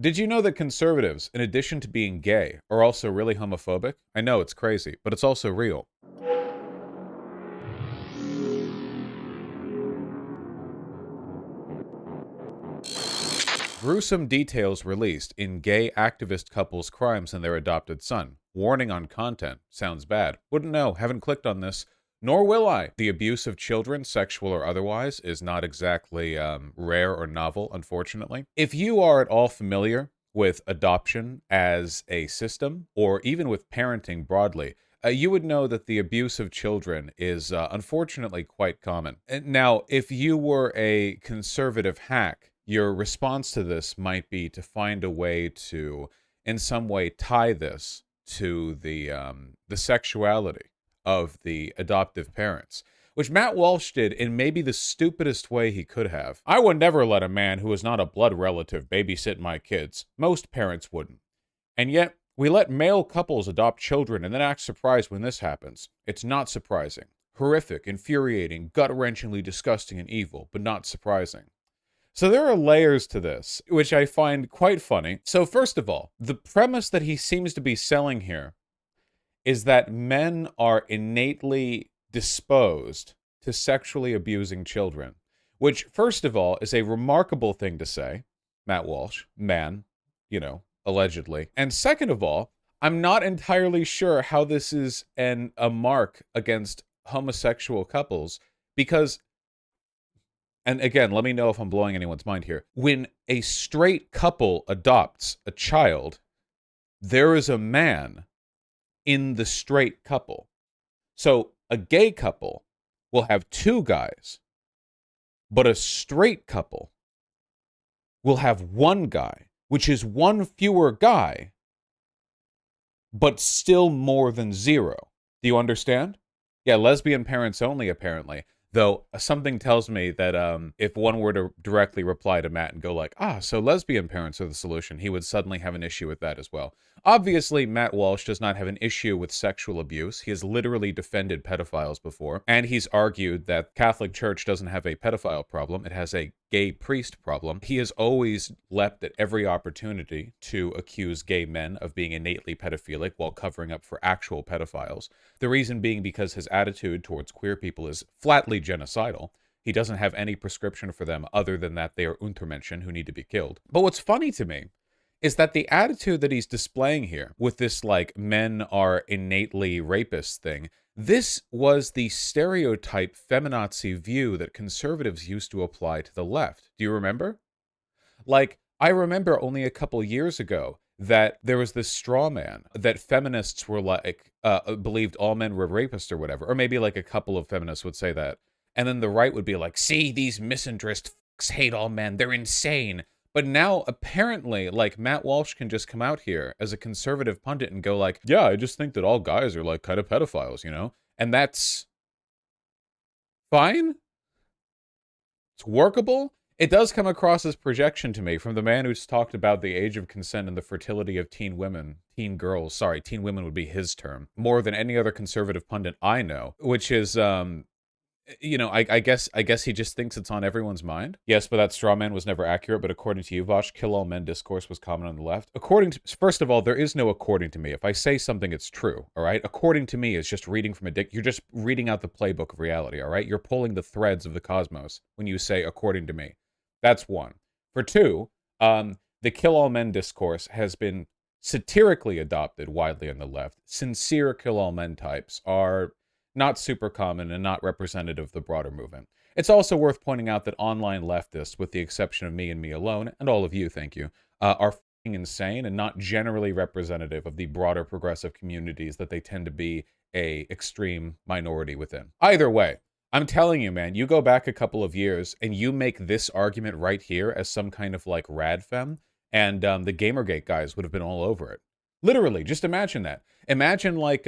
Did you know that conservatives, in addition to being gay, are also really homophobic? I know it's crazy, but it's also real. Gruesome details released in gay activist couples' crimes and their adopted son. Warning on content. Sounds bad. Wouldn't know. Haven't clicked on this. Nor will I. The abuse of children, sexual or otherwise, is not exactly rare or novel, unfortunately. If you are at all familiar with adoption as a system, or even with parenting broadly, you would know that the abuse of children is unfortunately quite common. Now, if you were a conservative hack, your response to this might be to find a way to, in some way, tie this to the sexuality of the adoptive parents, which Matt Walsh did in maybe the stupidest way he could have. I would never let a man who is not a blood relative babysit my kids. Most parents wouldn't. And yet, we let male couples adopt children and then act surprised when this happens. It's not surprising. Horrific, infuriating, gut-wrenchingly disgusting and evil, but not surprising. So there are layers to this, which I find quite funny. So first of all, the premise that he seems to be selling here is that men are innately disposed to sexually abusing children, which, first of all, is a remarkable thing to say. Matt Walsh, man, allegedly. And second of all, I'm not entirely sure how this is a mark against homosexual couples, because, and again, let me know if I'm blowing anyone's mind here. When a straight couple adopts a child, there is a man in the straight couple. So a gay couple will have two guys, but a straight couple will have one guy, which is one fewer guy, but still more than zero. Do you understand? Yeah, lesbian parents only, apparently. Though something tells me that if one were to directly reply to Matt and go like, so lesbian parents are the solution, he would suddenly have an issue with that as well. Obviously, Matt Walsh does not have an issue with sexual abuse. He has literally defended pedophiles before, and he's argued that Catholic Church doesn't have a pedophile problem. It has a gay priest problem. He has always leapt at every opportunity to accuse gay men of being innately pedophilic while covering up for actual pedophiles. The reason being because his attitude towards queer people is flatly genocidal. He doesn't have any prescription for them other than that they are Untermenschen who need to be killed. But what's funny to me is that the attitude that he's displaying here with this, like, men are innately rapists thing, this was the stereotype feminazi view that conservatives used to apply to the left. Do you remember? Like, I remember only a couple years ago that there was this straw man that feminists were like, believed all men were rapists or whatever. Or maybe like a couple of feminists would say that. And then the right would be like, see, these misandrist fucks hate all men. They're insane. But now, apparently, like, Matt Walsh can just come out here as a conservative pundit and go like, yeah, I just think that all guys are, like, kind of pedophiles, And that's fine. It's workable. It does come across as projection to me from the man who's talked about the age of consent and the fertility of teen women, teen girls. Sorry, teen women would be his term. More than any other conservative pundit I know, which is, I guess he just thinks it's on everyone's mind. Yes, but that straw man was never accurate. But according to you, Vaush, kill all men discourse was common on the left. First of all, there is no according to me. If I say something, it's true. All right. According to me is just reading from you're just reading out the playbook of reality. All right. You're pulling the threads of the cosmos when you say according to me. That's one. For two, the kill all men discourse has been satirically adopted widely on the left. Sincere kill all men types are not super common and not representative of the broader movement. It's also worth pointing out that online leftists, with the exception of me and me alone, and all of you, thank you, are f***ing insane and not generally representative of the broader progressive communities that they tend to be a extreme minority within. Either way, I'm telling you, man, you go back a couple of years and you make this argument right here as some kind of like rad femme, and the Gamergate guys would have been all over it. Literally, just imagine that. Imagine like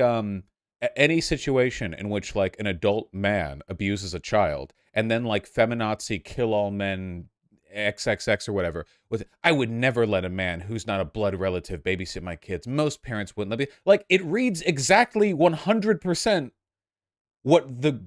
any situation in which like an adult man abuses a child and then like feminazi kill all men XXX or whatever with, I would never let a man who's not a blood relative babysit my kids. Most parents wouldn't let me. Like, it reads exactly 100% what the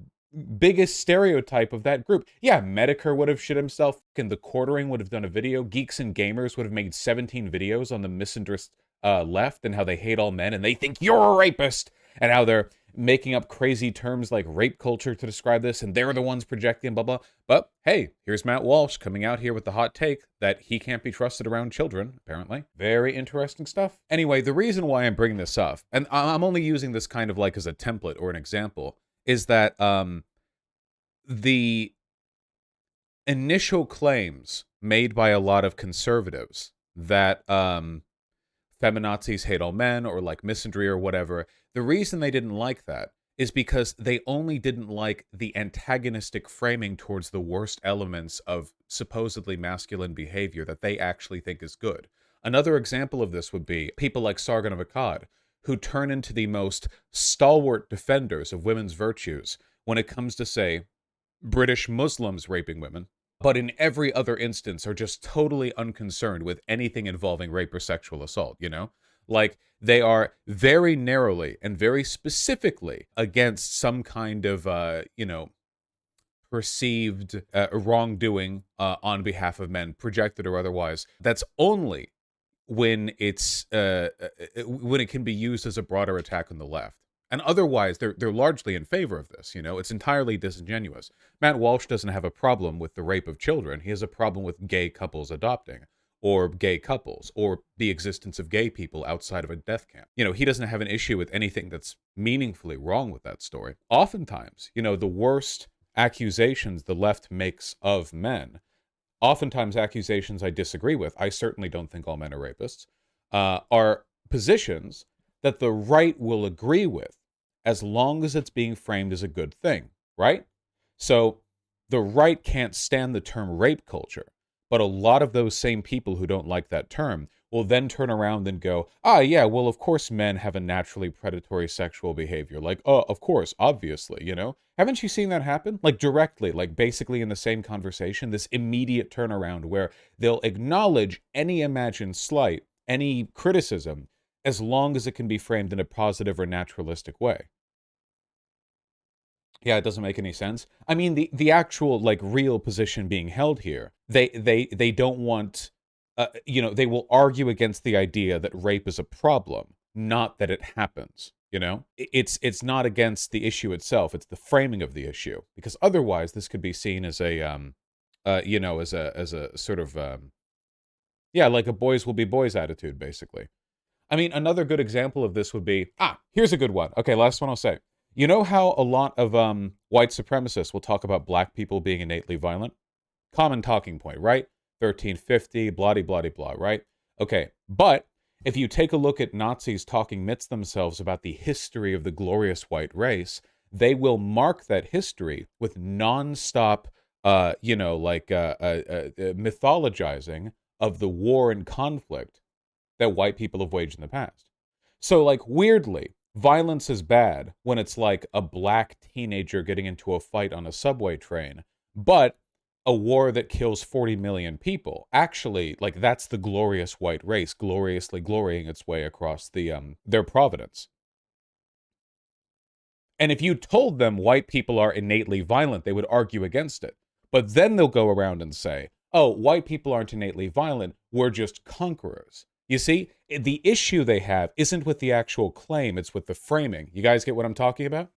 biggest stereotype of that group. Yeah, Medicare would have shit himself, and the Quartering would have done a video. Geeks and Gamers would have made 17 videos on the misandrist left and how they hate all men and they think you're a rapist and how they're making up crazy terms like rape culture to describe this and they're the ones projecting blah blah. But hey, here's Matt Walsh coming out here with the hot take that he can't be trusted around children, apparently. Very interesting stuff. Anyway, the reason why I'm bringing this up, and I'm only using this kind of like as a template or an example, is that the initial claims made by a lot of conservatives that feminazis hate all men or like misandry or whatever, the reason they didn't like that is because they only didn't like the antagonistic framing towards the worst elements of supposedly masculine behavior that they actually think is good. Another example of this would be people like Sargon of Akkad, who turn into the most stalwart defenders of women's virtues when it comes to, say, British Muslims raping women, but in every other instance are just totally unconcerned with anything involving rape or sexual assault, you know? Like, they are very narrowly and very specifically against some kind of, perceived wrongdoing on behalf of men, projected or otherwise. That's only when when it can be used as a broader attack on the left. And otherwise, they're largely in favor of this, you know? It's entirely disingenuous. Matt Walsh doesn't have a problem with the rape of children. He has a problem with gay couples adopting, or gay couples, or the existence of gay people outside of a death camp. You know, he doesn't have an issue with anything that's meaningfully wrong with that story. Oftentimes, you know, the worst accusations the left makes of men, oftentimes accusations I disagree with, I certainly don't think all men are rapists, are positions that the right will agree with as long as it's being framed as a good thing, right? So the right can't stand the term rape culture, but a lot of those same people who don't like that term will then turn around and go, yeah, well, of course men have a naturally predatory sexual behavior. Like, oh, of course, obviously, you know? Haven't you seen that happen? Like directly, like basically in the same conversation, this immediate turnaround where they'll acknowledge any imagined slight, any criticism, as long as it can be framed in a positive or naturalistic way. Yeah, it doesn't make any sense. I mean, the actual, like, real position being held here, they don't want, they will argue against the idea that rape is a problem, not that it happens, you know? It's not against the issue itself, it's the framing of the issue. Because otherwise, this could be seen as a, as a sort of, like a boys will be boys attitude, basically. I mean, another good example of this would be, here's a good one. Okay, last one I'll say. You know how a lot of white supremacists will talk about black people being innately violent? Common talking point, right? 1350, blah, blah, blah, right? Okay, but if you take a look at Nazis talking amidst themselves about the history of the glorious white race, they will mark that history with nonstop, mythologizing of the war and conflict that white people have waged in the past. So, like, weirdly, violence is bad when it's like a black teenager getting into a fight on a subway train, but a war that kills 40 million people, actually, like, that's the glorious white race gloriously glorying its way across their providence. And if you told them white people are innately violent, they would argue against it. But then they'll go around and say, oh, white people aren't innately violent, we're just conquerors. You see, the issue they have isn't with the actual claim, it's with the framing. You guys get what I'm talking about?